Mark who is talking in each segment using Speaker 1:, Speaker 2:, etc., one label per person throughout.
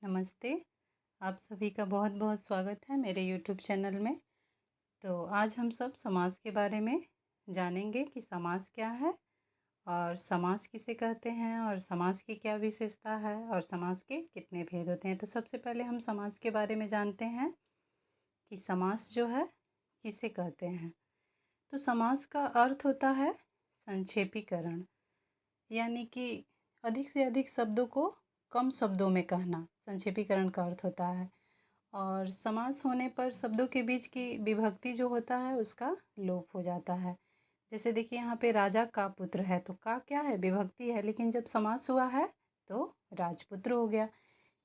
Speaker 1: नमस्ते। आप सभी का बहुत-बहुत स्वागत है मेरे यूट्यूब चैनल में। तो आज हम सब समाज के बारे में जानेंगे कि समाज क्या है और समाज किसे कहते हैं और समाज की क्या विशेषता है और समाज के कितने भेद होते हैं। तो सबसे पहले हम समाज के बारे में जानते हैं कि समाज जो है किसे कहते हैं। तो समाज का अर्थ होता है संक्षेपीकरण, यानी कि अधिक से अधिक शब्दों को कम शब्दों में कहना संक्षेपीकरण का अर्थ होता है। और समास होने पर शब्दों के बीच की विभक्ति जो होता है उसका लोप हो जाता है। जैसे देखिए यहाँ पे राजा का पुत्र है तो का क्या है, विभक्ति है, लेकिन जब समास हुआ है तो राजपुत्र हो गया।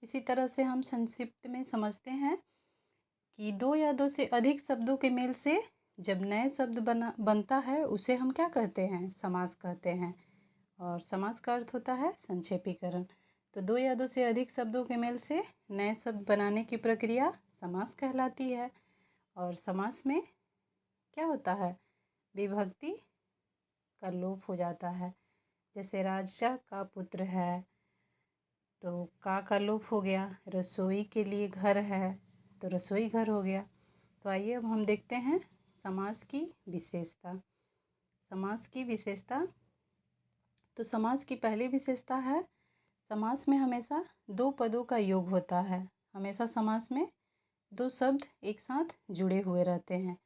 Speaker 1: इसी तरह से हम संक्षिप्त में समझते हैं कि दो या दो से अधिक शब्दों के मेल से जब नए शब्द बनता है उसे हम क्या कहते हैं, समास कहते हैं। और समास का अर्थ होता है संक्षेपीकरण। तो दो या दो से अधिक शब्दों के मेल से नए शब्द बनाने की प्रक्रिया समास कहलाती है। और समास में क्या होता है, विभक्ति का लोप हो जाता है। जैसे राजा का पुत्र है तो का लोप हो गया। रसोई के लिए घर है तो रसोई घर हो गया। तो आइए अब हम देखते हैं समास की विशेषता। समास की विशेषता, तो समास की पहली विशेषता है समास में हमेशा दो पदों का योग होता है। हमेशा समास में दो शब्द एक साथ जुड़े हुए रहते हैं।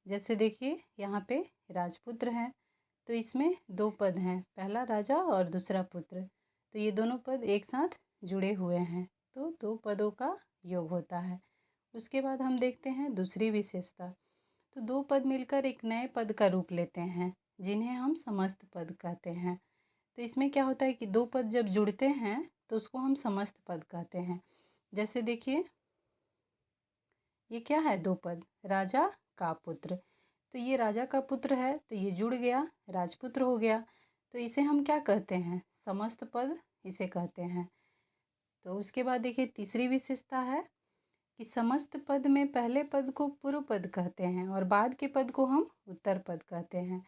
Speaker 1: जैसे देखिए यहाँ पे राजपुत्र है तो इसमें दो पद हैं, पहला राजा और दूसरा पुत्र। तो ये दोनों पद एक साथ जुड़े हुए हैं तो दो पदों का योग होता है। उसके बाद हम देखते हैं दूसरी विशेषता। तो दो पद मिलकर एक नए पद का रूप लेते हैं जिन्हें हम समस्त पद कहते हैं। तो इसमें क्या होता है कि दो पद जब जुड़ते हैं तो उसको हम समस्त पद कहते हैं। जैसे देखिए ये क्या है, दो पद, राजा का पुत्र। तो ये राजा का पुत्र है तो ये जुड़ गया, राजपुत्र हो गया। तो इसे हम क्या कहते हैं, समस्त पद इसे कहते हैं। तो उसके बाद देखिए तीसरी विशेषता है कि समस्त पद में पहले पद को पूर्व पद कहते हैं और बाद के पद को हम उत्तर पद कहते हैं।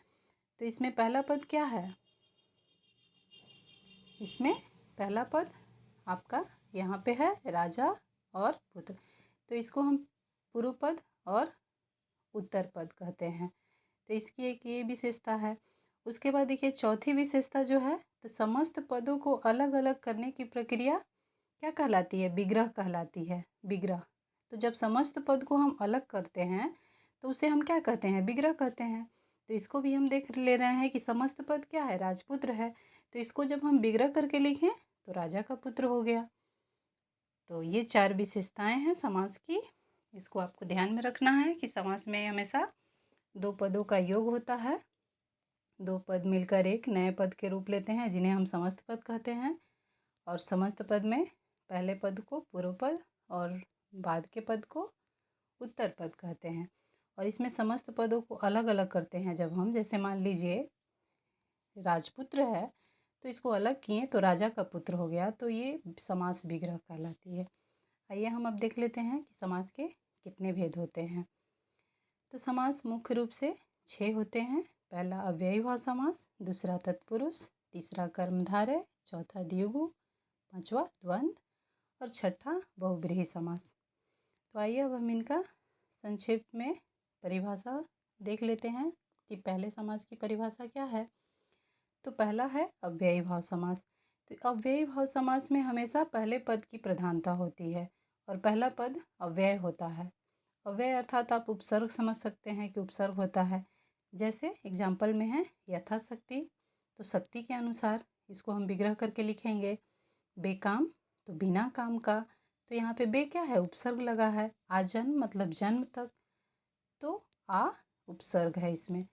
Speaker 1: तो इसमें पहला पद क्या है, इसमें पहला पद आपका यहाँ पे है राजा और पुत्र, तो इसको हम पूर्व पद और उत्तर पद कहते हैं। तो इसकी एक ये विशेषता है। उसके बाद देखिए चौथी विशेषता जो है, तो समस्त पदों को अलग अलग करने की प्रक्रिया क्या कहलाती है, विग्रह कहलाती है। विग्रह, तो जब समस्त पद को हम अलग करते हैं तो उसे हम क्या कहते हैं, विग्रह कहते हैं। तो इसको भी हम देख ले रहे हैं कि समस्त पद क्या है, राजपुत्र है। तो इसको जब हम विग्रह करके लिखें तो राजा का पुत्र हो गया। तो ये चार विशेषताएं हैं समास की। इसको आपको ध्यान में रखना है कि समास में हमेशा दो पदों का योग होता है। दो पद मिलकर एक नए पद के रूप लेते हैं जिन्हें हम समस्त पद कहते हैं। और समस्त पद में पहले पद को पूर्व पद और बाद के पद को उत्तर पद कहते हैं। और इसमें समस्त पदों को अलग अलग करते हैं जब हम, जैसे मान लीजिए राजपुत्र है तो इसको अलग किए तो राजा का पुत्र हो गया, तो ये समास विग्रह कहलाती है। आइए हम अब देख लेते हैं कि समास के कितने भेद होते हैं। तो समास मुख्य रूप से 6 होते हैं। पहला अव्ययी भाव समास, दूसरा तत्पुरुष, तीसरा कर्मधारय, चौथा द्विगु, पांचवा द्वंद्व और छठा बहुब्रीहि समास। तो आइए अब हम इनका संक्षेप में परिभाषा देख लेते हैं कि पहले समास की परिभाषा क्या है। तो पहला है अव्ययी भाव समास। तो अव्ययी भाव समास में हमेशा पहले पद की प्रधानता होती है और पहला पद अव्यय होता है। अव्यय अर्थात आप उपसर्ग समझ सकते हैं कि उपसर्ग होता है। जैसे एग्जाम्पल में है यथाशक्ति, तो शक्ति के अनुसार इसको हम विग्रह करके लिखेंगे। बेकाम, तो बिना काम का, तो यहाँ पे बे क्या है, उपसर्ग लगा है। आजन्म मतलब जन्म तक, तो आ उपसर्ग है इसमें।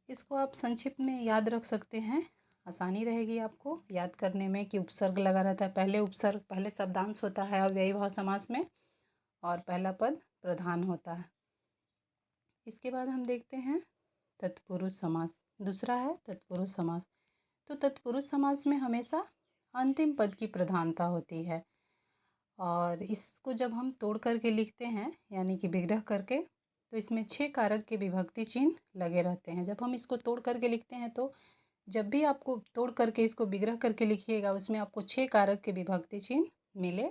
Speaker 1: इसको आप संक्षिप्त में याद रख सकते हैं, आसानी रहेगी आपको याद करने में कि उपसर्ग लगा रहता है। पहले उपसर्ग, पहले शब्दांश होता है अव्ययी भाव समास में और पहला पद प्रधान होता है। इसके बाद हम देखते हैं तत्पुरुष समास। दूसरा है तत्पुरुष समास। तो तत्पुरुष समास में हमेशा अंतिम पद की प्रधानता होती है और इसको जब हम तोड़ करके लिखते हैं यानी कि विग्रह करके, तो इसमें 6 कारक के विभक्ति चिन्ह लगे रहते हैं। जब हम इसको तोड़ करके लिखते हैं तो जब भी आपको तोड़ करके इसको विग्रह करके लिखिएगा उसमें आपको 6 कारक के विभक्ति चिन्ह मिले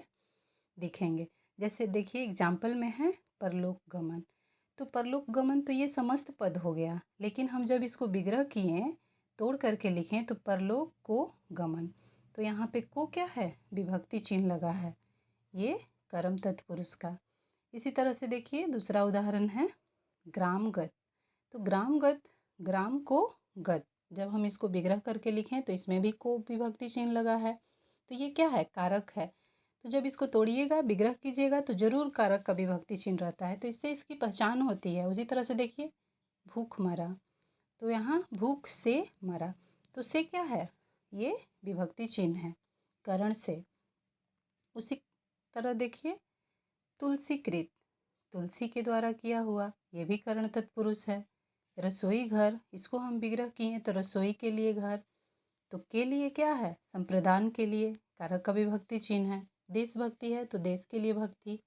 Speaker 1: दिखेंगे। जैसे देखिए एग्जाम्पल में है परलोक गमन। तो परलोक गमन तो ये समस्त पद हो गया, लेकिन हम जब इसको विग्रह किए, तोड़ करके लिखें तो परलोक को गमन। तो यहाँ पे को क्या है, विभक्ति चिन्ह लगा है, ये कर्म तत्पुरुष का। इसी तरह से देखिए दूसरा उदाहरण है ग्रामगत। तो ग्रामगत, ग्राम को गत, जब हम इसको विग्रह करके लिखें तो इसमें भी को विभक्ति चिन्ह लगा है। तो ये क्या है, कारक है। तो जब इसको तोड़िएगा, विग्रह कीजिएगा तो जरूर कारक का विभक्ति चिन्ह रहता है, तो इससे इसकी पहचान होती है। उसी तरह से देखिए भूख मरा, तो यहाँ भूख से मरा, तो से क्या है, ये विभक्ति चिन्ह है करण से। उसी तरह देखिए तुलसीकृत, तुलसी के द्वारा किया हुआ, ये भी करण तत्पुरुष है। रसोई घर, इसको हम विग्रह किए तो रसोई के लिए घर, तो के लिए क्या है, संप्रदान के लिए, कारक का विभक्ति चिन्ह है। देशभक्ति है तो देश के लिए भक्ति।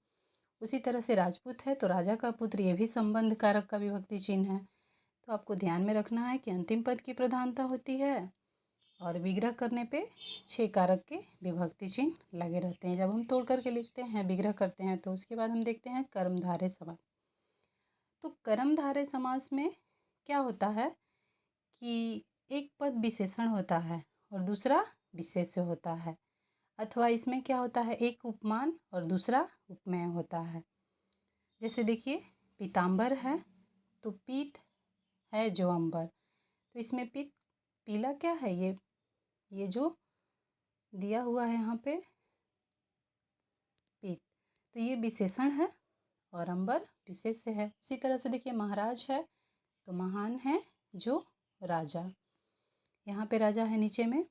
Speaker 1: उसी तरह से राजपूत है तो राजा का पुत्र, ये भी संबंध कारक का विभक्ति चिन्ह है। तो आपको ध्यान में रखना है कि अंतिम पद की प्रधानता होती है और विग्रह करने पे 6 कारक के विभक्ति चिन्ह लगे रहते हैं जब हम तोड़ करके लिखते हैं, विग्रह करते हैं। तो उसके बाद हम देखते हैं कर्मधारय समास। तो कर्मधारय समास में क्या होता है कि एक पद विशेषण होता है और दूसरा विशेष्य होता है, अथवा इसमें क्या होता है, एक उपमान और दूसरा उपमेय होता है। जैसे देखिए पीताम्बर है तो पीत है जो अंबर, तो इसमें पीत, पीला क्या है, ये जो दिया हुआ है यहाँ पे पीत, तो ये विशेषण है और अंबर विशेष्य है। उसी तरह से देखिए महाराज है तो महान है जो राजा, यहाँ पे राजा है नीचे में।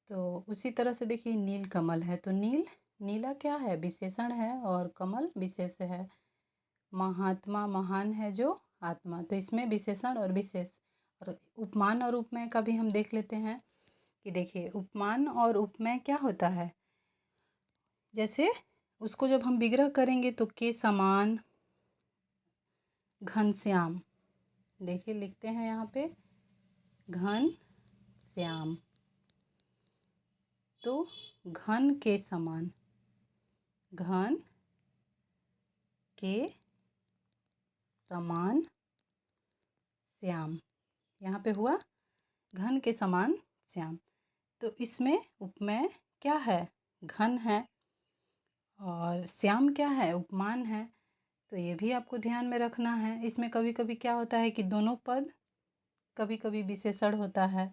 Speaker 1: तो उसी तरह से देखिए नील कमल है तो नील, नीला क्या है, विशेषण है और कमल विशेष्य है। महात्मा, महान है जो आत्मा, तो इसमें विशेषण और विशेष। और उपमान और उपमेय का भी हम देख लेते हैं कि देखिए उपमान और उपमेय क्या होता है। जैसे उसको जब हम विग्रह करेंगे तो के समान, घनश्याम, देखिए लिखते हैं यहाँ पे घन श्याम, तो घन के समान, घन के समान श्याम, यहाँ पे हुआ घन के समान श्याम। तो इसमें उपमेय क्या है, घन है और श्याम क्या है, उपमान है। तो ये भी आपको ध्यान में रखना है। इसमें कभी कभी क्या होता है कि दोनों पद, कभी कभी विशेषण होता है,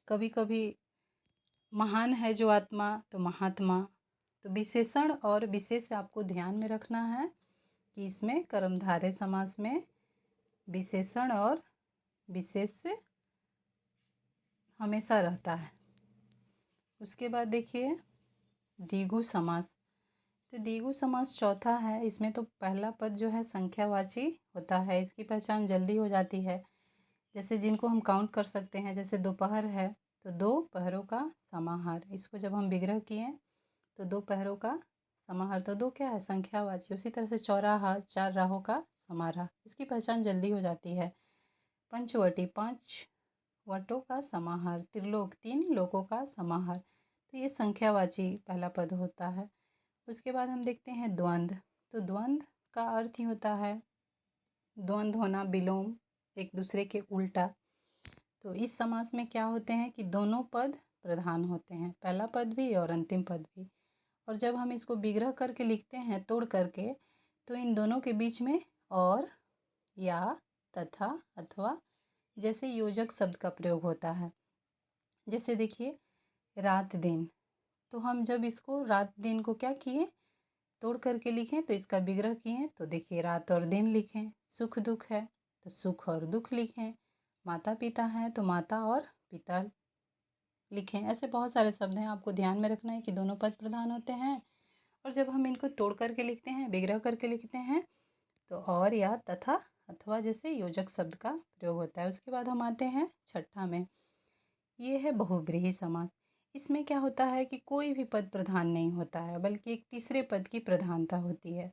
Speaker 1: कभी कभी महान है जो आत्मा तो महात्मा। तो विशेषण और विशेष आपको ध्यान में रखना है कि इसमें कर्मधारय समास में विशेषण और विशेष हमेशा रहता है। उसके बाद देखिए द्विगु समास। तो द्विगु समास चौथा है, इसमें तो पहला पद जो है संख्यावाची होता है, इसकी पहचान जल्दी हो जाती है। जैसे जिनको हम काउंट कर सकते हैं, जैसे दोपहर है तो दो पहरों का समाहार, इसको जब हम विग्रह किए तो दो पहरों का समाहार, तो दो क्या है, संख्यावाची। उसी तरह से चौराहा, 4 राहों का समारोह, इसकी पहचान जल्दी हो जाती है। पंचवटी, 5 वटों का समाहार। त्रिलोक, 3 लोकों का समाहार, तो ये संख्यावाची पहला पद होता है। उसके बाद हम देखते हैं द्वंद्व। तो द्वंद्व का अर्थ ही होता है द्वंद्व होना, विलोम, एक दूसरे के उल्टा। तो इस समास में क्या होते हैं कि दोनों पद प्रधान होते हैं, पहला पद भी और अंतिम पद भी। और जब हम इसको विग्रह करके लिखते हैं तोड़ करके, तो इन दोनों के बीच में और, या, तथा, अथवा जैसे योजक शब्द का प्रयोग होता है। जैसे देखिए रात दिन, तो हम जब इसको रात दिन को क्या किए, तोड़ करके लिखें तो इसका विग्रह किए तो देखिए रात और दिन लिखें। सुख दुख है तो सुख और दुख लिखें। माता पिता है तो माता और पिता लिखें। ऐसे बहुत सारे शब्द हैं, आपको ध्यान में रखना है कि दोनों पद प्रधान होते हैं। और जब हम इनको तोड़ करके लिखते हैं, विग्रह करके लिखते हैं, तो और, या, तथा, अथवा जैसे योजक शब्द का प्रयोग होता है। उसके बाद हम आते हैं छठा में, ये है बहुव्रीहि समास। इसमें क्या होता है कि कोई भी पद प्रधान नहीं होता है, बल्कि एक तीसरे पद की प्रधानता होती है।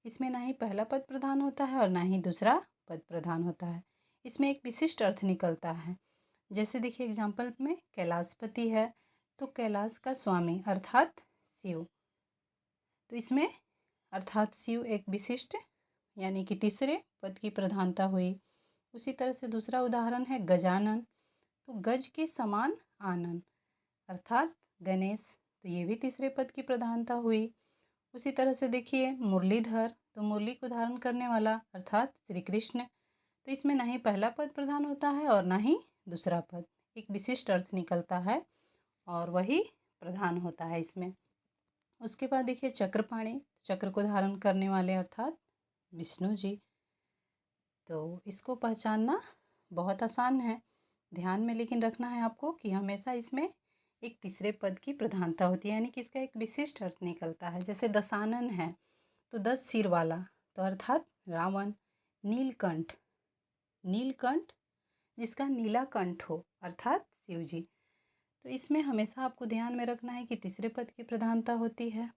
Speaker 1: इसमें ना ही पहला पद प्रधान होता है और ना ही दूसरा पद प्रधान होता है। इसमें एक विशिष्ट अर्थ निकलता है। जैसे देखिए एग्जाम्पल में कैलाशपति है तो कैलाश का स्वामी अर्थात शिव। तो इसमें अर्थात शिव एक विशिष्ट यानी कि तीसरे पद की प्रधानता हुई। उसी तरह से दूसरा उदाहरण है गजानन, तो गज के समान आनन अर्थात गणेश, तो ये भी तीसरे पद की प्रधानता हुई। उसी तरह से देखिए मुरलीधर, तो मुरली को धारण करने वाला अर्थात श्री कृष्ण, तो इसमें ना ही पहला पद प्रधान होता है और ना ही दूसरा पद, एक विशिष्ट अर्थ निकलता है और वही प्रधान होता है इसमें। उसके बाद देखिए चक्रपाणि, चक्र को धारण करने वाले अर्थात विष्णु जी। तो इसको पहचानना बहुत आसान है, ध्यान में लेकिन रखना है आपको कि हमेशा इसमें एक तीसरे पद की प्रधानता होती है, यानी कि इसका एक विशिष्ट अर्थ निकलता है। जैसे दशानन है तो 10 सिर वाला, तो अर्थात रावण। नीलकंठ, नीलकंठ जिसका नीला कंठ हो अर्थात शिव जी। तो इसमें हमेशा आपको ध्यान में रखना है कि तीसरे पद की प्रधानता होती है।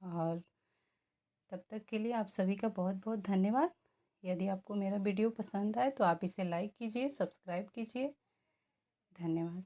Speaker 1: और तब तक के लिए आप सभी का बहुत बहुत धन्यवाद। यदि आपको मेरा वीडियो पसंद आए तो आप इसे लाइक कीजिए, सब्सक्राइब कीजिए। धन्यवाद।